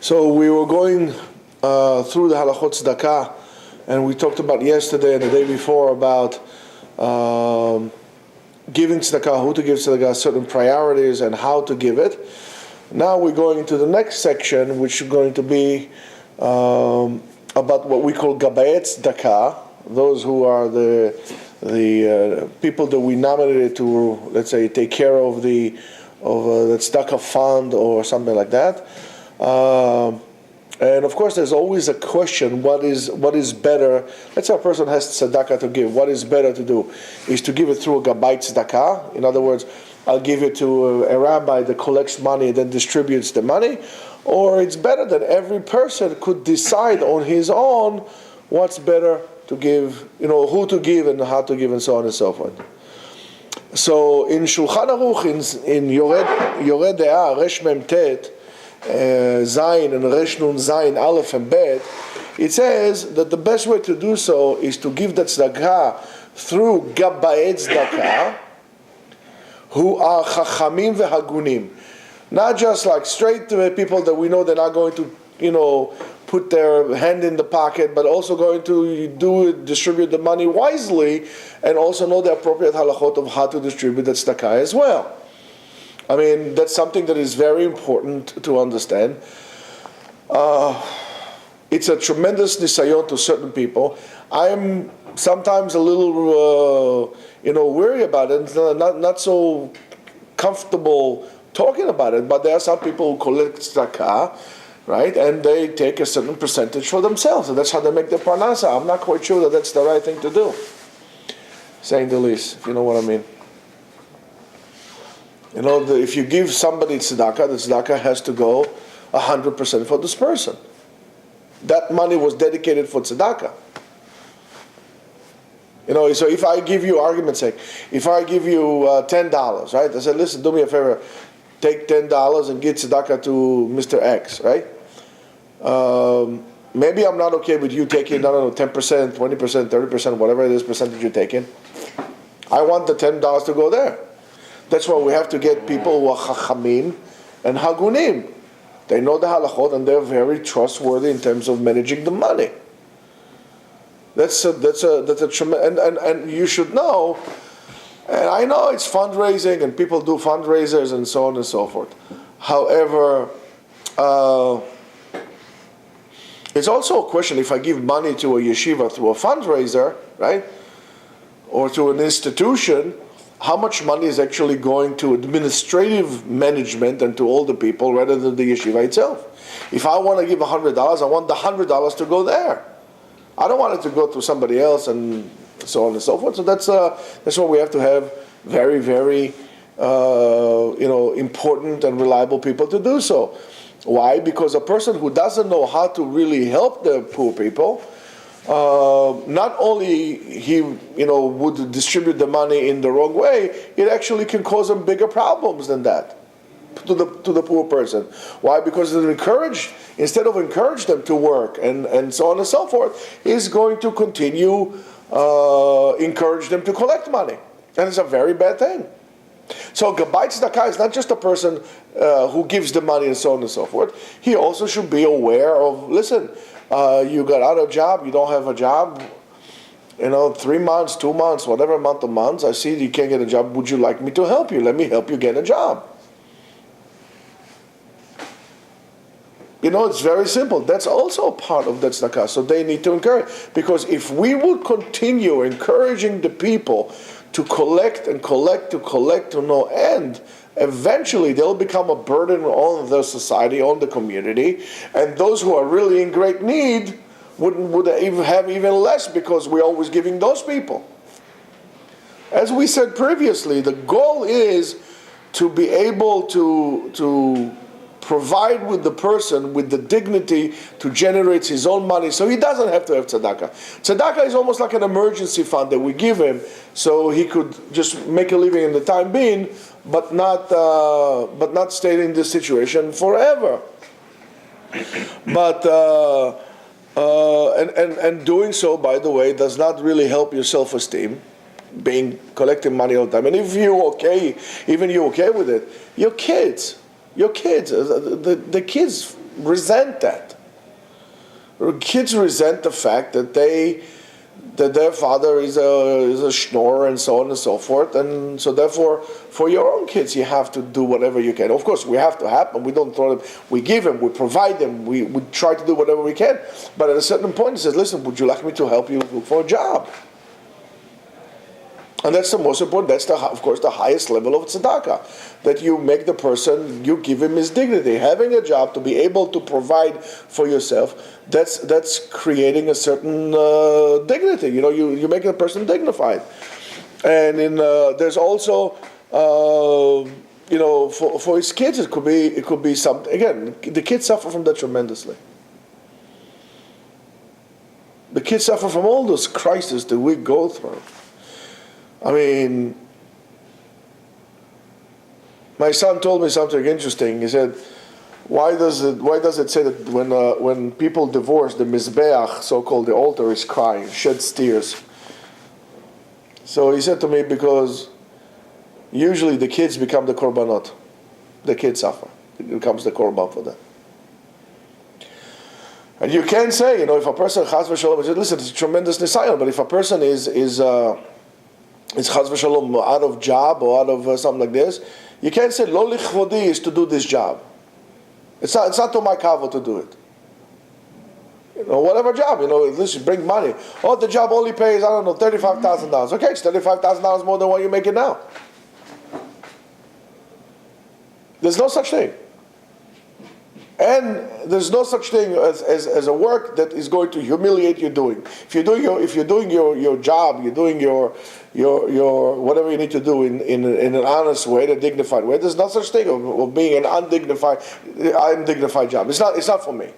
So we were going through the halachot tzedakah, and we talked about yesterday and the day before about giving tzedakah, who to give tzedakah, certain priorities, and how to give it. Now we're going into the next section, which is going to be about what we call gabayet tzedakah, those who are the people that we nominated to, let's say, take care of the tzedakah fund or something like that. And of course, there's always a question: what is better? Let's say a person has tzedakah to give. What is better to do? Is to give it through a gabayet tzedakah? In other words, I'll give it to a rabbi that collects money and then distributes the money, or it's better that every person could decide on his own what's better to give, who to give and how to give, and so on and so forth. So in Shulchan Aruch, in Yored De'ah, Resh Mem Tet, Zayin and Resh Nun Zayin, Aleph and Bet, it says that the best way to do so is to give the tzedakah through gabayet tzedakah, who are chachamim vehagunim, not just like straight to people that we know they're not going to, put their hand in the pocket, but also going to distribute the money wisely, and also know the appropriate halachot of how to distribute the tzedakah as well. I mean, that's something that is very important to understand. It's a tremendous nisayon to certain people. I'm sometimes a little, weary about it, not so comfortable talking about it, but there are some people who collect tzedakah, right, and they take a certain percentage for themselves, and that's how they make their parnasa. I'm not quite sure that that's the right thing to do, saying the least, if you know what I mean. If you give somebody tzedakah, the tzedakah has to go 100% for this person. That money was dedicated for tzedakah. So if I give you, argument's sake, if I give you $10, right? I said, listen, do me a favor, take $10 and give tzedakah to Mr. X, right? Maybe I'm not okay with you taking, 10%, 20%, 30%, whatever it is percentage you're taking. I want the $10 to go there. That's why we have to get people who are chachamim and hagunim. They know the halachot and they're very trustworthy in terms of managing the money. That's a tremendous, and you should know. And I know it's fundraising and people do fundraisers and so on and so forth. However, it's also a question: if I give money to a yeshiva through a fundraiser, right, or to an institution, how much money is actually going to administrative management and to all the people rather than the yeshiva itself? If I want to give $100, I want the $100 to go there. I don't want it to go to somebody else and so on and so forth. So that's why we have to have very, very important and reliable people to do so. Why? Because a person who doesn't know how to really help the poor people, not only he would distribute the money in the wrong way, it actually can cause him bigger problems than that to the poor person. Why? Because instead of encourage them to work and so on and so forth, he's going to continue encourage them to collect money, and it's a very bad thing. So gabayet tzedakah is not just a person who gives the money and so on and so forth. He also should be aware of, listen, you got out of a job, you don't have a job, 3 months, 2 months, whatever amount of months, I see you can't get a job, would you like me to help you? Let me help you get a job. It's very simple. That's also a part of that tzedakah. So they need to encourage. Because if we would continue encouraging the people to collect and collect to no end, eventually they'll become a burden on the society, on the community, and those who are really in great need would have even less, because we're always giving those people. As we said previously, the goal is to be able to provide with the person with the dignity to generate his own money, so he doesn't have to have tzedakah. Tzedakah is almost like an emergency fund that we give him, so he could just make a living in the time being, but not stay in this situation forever. But and doing so, by the way, does not really help your self-esteem. Collecting money all the time, and if you're okay with it, your kids, the kids resent that. Kids resent the fact that their father is a schnorrer and so on and so forth, and so therefore, for your own kids, you have to do whatever you can. Of course, we have to help them. We don't throw them. We give them. We provide them. We try to do whatever we can. But at a certain point, he says, "Listen, would you like me to help you look for a job?" And that's the most important. That's of course the highest level of tzedakah, that you make the person, you give him his dignity. Having a job, to be able to provide for yourself, that's creating a certain dignity. You make a person dignified. And there's also for his kids, it could be something. Again, the kids suffer from that tremendously. The kids suffer from all those crises that we go through. I mean, my son told me something interesting. He said, "Why does it say that when people divorce, the mizbeach, so-called the altar, is crying, sheds tears?" So he said to me, because usually the kids become the korbanot. The kids suffer. It becomes the korban for them. And you can say, if a person chas v'shalom, listen, it's a tremendous nisayon, but if a person is chas v'shalom out of job or out of something like this, you can't say lo lichvodi is to do this job. It's not to my kavod to do it. Whatever job, at least you bring money. Oh, the job only pays, I don't know, $35,000. Okay, it's $35,000 more than what you make it now. There's no such thing. And there's no such thing as a work that is going to humiliate you doing. If you're doing your job, you're doing your whatever you need to do in an honest way, a dignified way. There's no such thing of being an undignified job. It's not for me.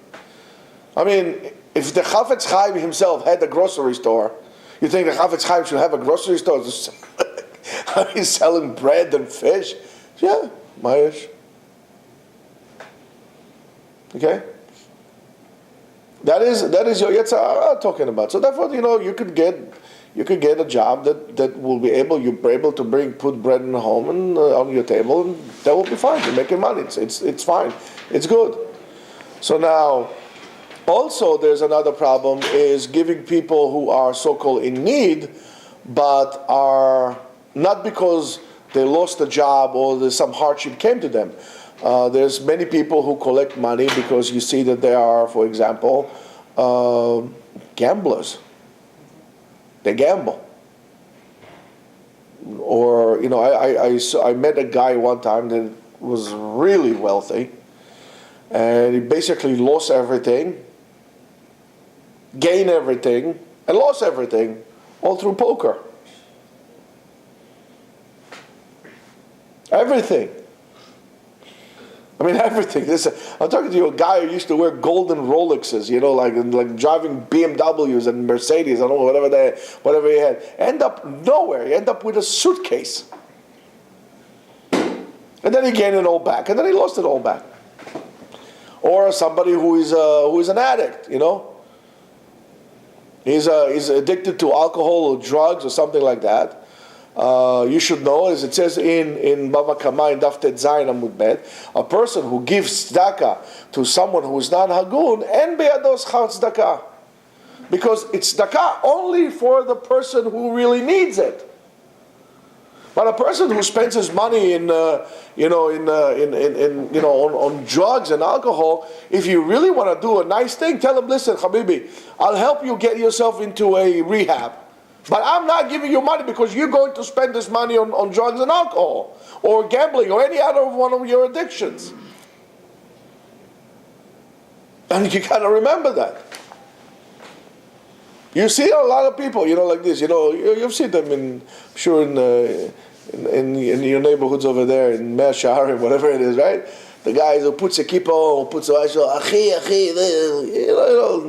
I mean, if the Chafetz Chaim himself had a grocery store, you think the Chafetz Chaim should have a grocery store? He's selling bread and fish. Yeah, Mayesh. Okay? That is your Yetzirah I'm talking about. So therefore, you could get a job that will be able to put bread in the home and on your table, and that will be fine. You're making money. It's fine. It's good. So now, also there's another problem is giving people who are so-called in need, but are not because they lost a job or there's some hardship came to them. There's many people who collect money because you see that they are, for example, gamblers. They gamble. Or, I met a guy one time that was really wealthy, and he basically lost everything, gained everything, and lost everything, all through poker. Everything. I mean, everything. I'm talking to you, a guy who used to wear golden Rolexes, like driving BMWs and Mercedes, I don't know, whatever he had. End up nowhere. He end up with a suitcase. And then he gained it all back, and then he lost it all back. Or somebody who is an addict, He's addicted to alcohol or drugs or something like that. You should know, as it says in Bava Kama in Daf Tet Zayin Amud Bet, a person who gives tzedakah to someone who is not hagun, en beyados chal tzedakah, because it's tzedakah only for the person who really needs it. But a person who spends his money on drugs and alcohol, if you really want to do a nice thing, tell him, listen, Habibi, I'll help you get yourself into a rehab. But I'm not giving you money because you're going to spend this money on drugs and alcohol or gambling or any other one of your addictions. And you got to remember that. You see a lot of people, like this. You've seen them in your neighborhoods over there in Mea Shearim, whatever it is, right? The guys who puts a kippah on, puts a achi,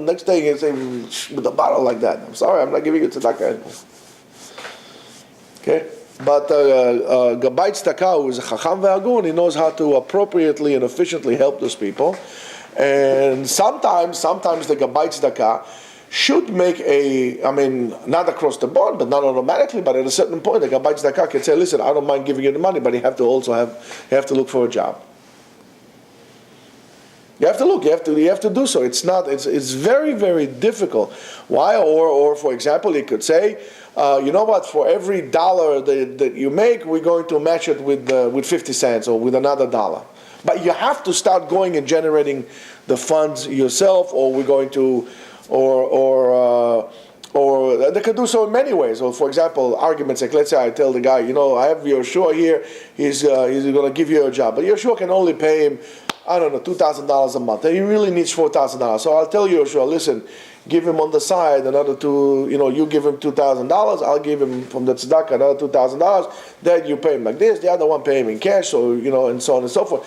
next thing you say with a bottle like that. I'm sorry, I'm not giving you tzedakah anymore. Okay? But Gabbai Tzedakah, who is a chacham ve'agun, he knows how to appropriately and efficiently help those people. And sometimes the Gabbai Tzedakah should make not across the board, but not automatically, but at a certain point, the Gabbai Tzedakah can say, listen, I don't mind giving you the money, but you have to look for a job. You have to look. You have to do so. It's not. It's very, very difficult. Why? Or for example, you could say, you know what? For every dollar that you make, we're going to match it with 50 cents or with another dollar. But you have to start going and generating the funds yourself, or we're going to, or they could do so in many ways. Or for example, arguments like, let's say I tell the guy, I have Yeshua here. He's going to give you a job, but Yeshua can only pay him, I don't know, $2,000 a month, and he really needs $4,000. So I'll tell Yeshua, listen, give him on the side another you give him $2,000, I'll give him from the Tzedka another $2,000, then you pay him like this, the other one pay him in cash, so, and so on and so forth.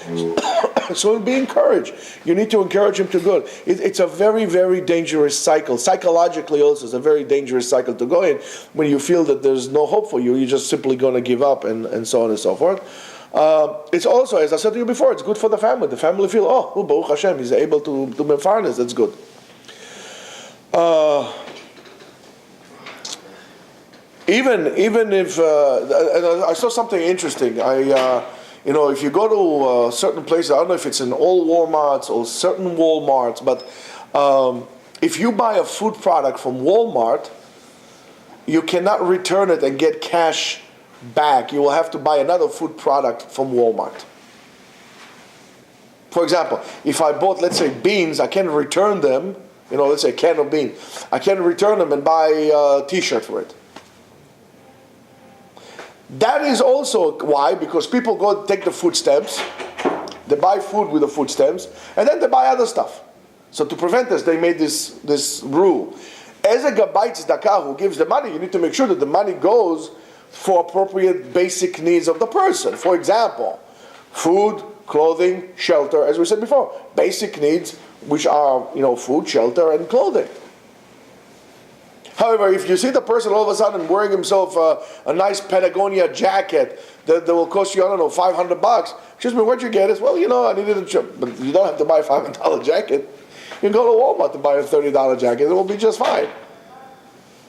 So be encouraged. You need to encourage him to good. It's a very, very dangerous cycle. Psychologically also, it's a very dangerous cycle to go in when you feel that there's no hope for you. You're just simply going to give up and so on and so forth. It's also, as I said to you before, it's good for the family. The family feel, Baruch Hashem, he's able to mefarnes. That's good. Even if and I saw something interesting. If you go to certain places, I don't know if it's in all Walmarts or certain Walmarts, but if you buy a food product from Walmart, you cannot return it and get cash back. You will have to buy another food product from Walmart. For example, if I bought, let's say, beans, I can return them. Let's say a can of beans. I can return them and buy a T-shirt for it. That is also why, because people go take the food stamps, they buy food with the food stamps, and then they buy other stuff. So to prevent this, they made this rule. As a Gabbai Tzedakah who gives the money, you need to make sure that the money goes for appropriate basic needs of the person. For example, food, clothing, shelter, as we said before, basic needs, which are, food, shelter, and clothing. However, if you see the person all of a sudden wearing himself a nice Patagonia jacket that will cost you, I don't know, $500, excuse me, where'd you get it? Well, I needed a trip. But you don't have to buy a $500 jacket. You can go to Walmart to buy a $30 jacket. It will be just fine.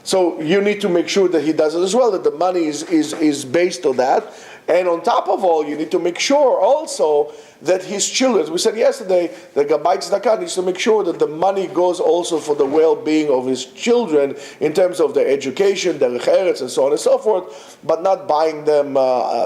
So you need to make sure that he does it as well, that the money is based on that. And on top of all, you need to make sure also that his children, as we said yesterday, the Gabbai Tzedakah needs to make sure that the money goes also for the well-being of his children in terms of their education, their eretz, and so on and so forth, but not buying them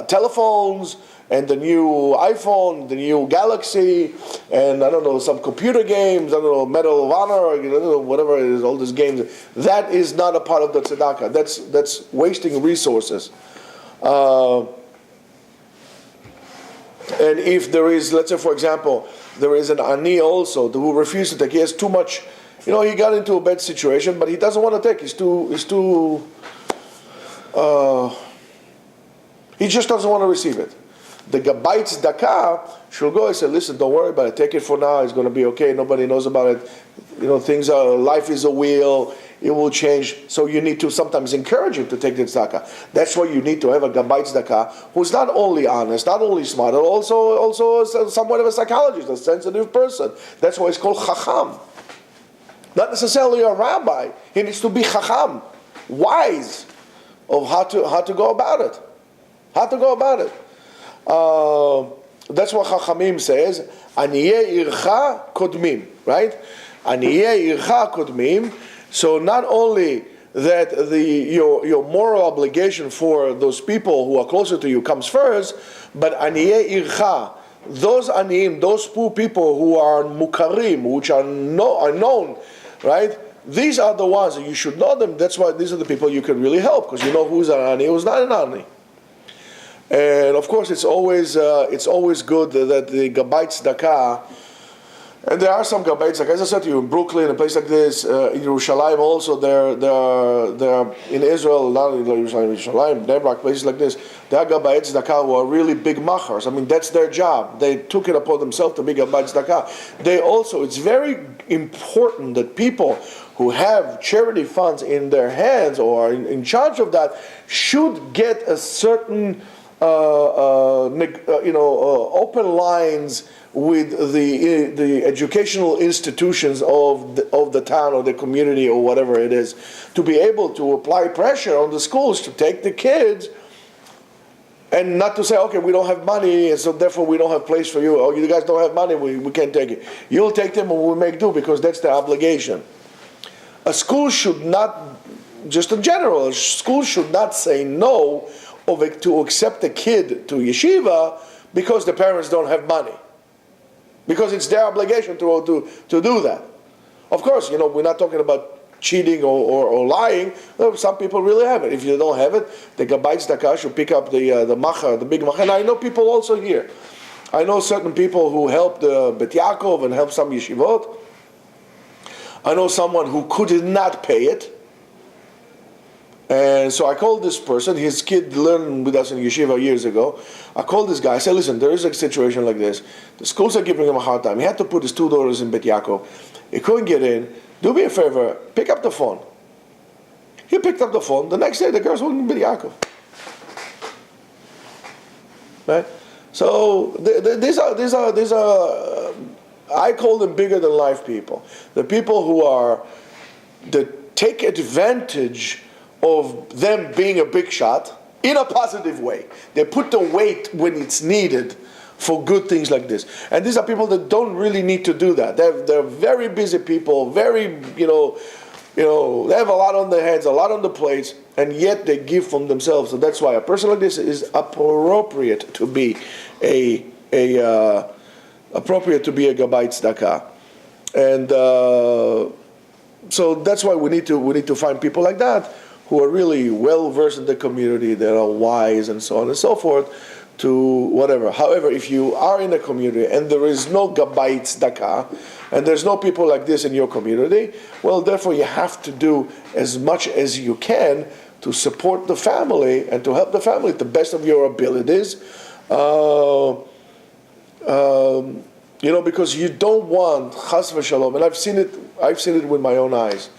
telephones and the new iPhone, the new Galaxy, and I don't know, some computer games, I don't know, Medal of Honor, whatever it is, all these games. That is not a part of the tzedakah. That's wasting resources. And if there is, let's say for example, there is an ani also who refuses to take, he has too much, he got into a bad situation, but he doesn't want to take, he just doesn't want to receive it. The Gabbai Tzedakah should go and say, listen, don't worry about it, take it for now, it's going to be okay, nobody knows about it, life is a wheel, it will change. So you need to sometimes encourage him to take the tzedakah. That's why you need to have a Gabbai Tzedakah who's not only honest, not only smart, but also somewhat of a psychologist, a sensitive person. That's why it's called Chacham. Not necessarily a rabbi. He needs to be Chacham, wise of how to go about it. That's what Chachamim says. Aniyeh ircha kodmim, right? Aniyeh ircha kodmim. So not only that your moral obligation for those people who are closer to you comes first, but aniyeh ircha, those aniyim, those poor people who are mukarim, which are known, right? These are the ones that you should know them. That's why these are the people you can really help, because you know who's an ani, who's not an ani. And of course, it's always good that the Gabbai Tzedakah, and there are some Gabbai Tzedakah, as I said to you, in Brooklyn, a place like this, in Yerushalayim also, there are in Israel, not in Yerushalayim, Bnei Brak, places like this, there are Gabbai Tzedakah who are really big machars. I mean, that's their job. They took it upon themselves to be Gabbai Tzedakah. They also, it's very important that people who have charity funds in their hands or are in charge of that should get a certain open lines with the educational institutions of the town or the community or whatever it is, to be able to apply pressure on the schools to take the kids And not to say, okay, we don't have money, and so therefore we don't have place for you. Oh, you guys don't have money, we can't take it. You'll take them and we'll make do, because that's the obligation. A school should not, just in general, a school should not say no to accept a kid to yeshiva because the parents don't have money. Because it's their obligation to do that. Of course, we're not talking about cheating or lying. Some people really have it. If you don't have it, the Gabbai Tzedakah should pick up the macha, the big macha. And I know people also here. I know certain people who helped Bet Yaakov and helped some yeshivot. I know someone who could not pay it. And so I called this person. His kid learned with us in yeshiva years ago. I called this guy. I said, listen, there is a situation like this. The schools are giving him a hard time. He had to put his two daughters in Bet Yaakov. He couldn't get in. Do me a favor, pick up the phone. He picked up the phone. The next day, the girls were in Bet Yaakov. Right? So these are I call them bigger than life people. The people that take advantage of them being a big shot in a positive way. They put the weight when it's needed for good things like this. And these are people that don't really need to do that. They're very busy people, very, they have a lot on their hands, a lot on the plates, and yet they give from themselves. So that's why a person like this is appropriate to be a Gabbai Tzedakah. And so that's why we need to find people like that who are really well versed in the community, that are wise and so on and so forth, to whatever. However, if you are in a community and there is no Gabbai Tzedakah, and there's no people like this in your community, well, therefore you have to do as much as you can to support the family and to help the family to the best of your abilities. Because you don't want chas v'shalom, and I've seen it with my own eyes,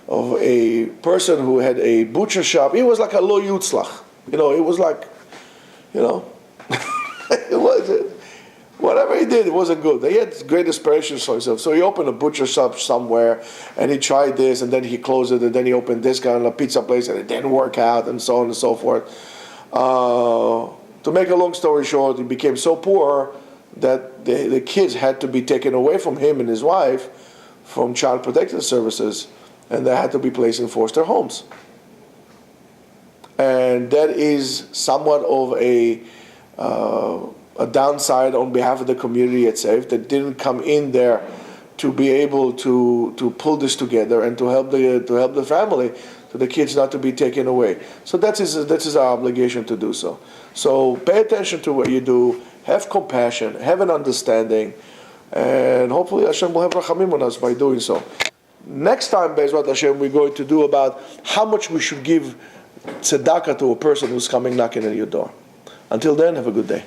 of a person who had a butcher shop. He was like a lo yutzlach. It was like, it wasn't, whatever he did, it wasn't good. He had great aspirations for himself. So he opened a butcher shop somewhere, and he tried this, and then he closed it, and then he opened this kind of pizza place, and it didn't work out, and so on and so forth. To make a long story short, he became so poor that the kids had to be taken away from him and his wife from Child Protective Services, and they had to be placed in foster homes. And that is somewhat of a downside on behalf of the community itself, that didn't come in there to be able to pull this together and to help the family, to the kids not to be taken away. So that is our obligation to do so. So pay attention to what you do, have compassion, have an understanding, and hopefully Hashem will have rachamim on us by doing so. Next time, Be'ezrat Hashem, we're going to do about how much we should give tzedakah to a person who's coming knocking at your door. Until then, have a good day.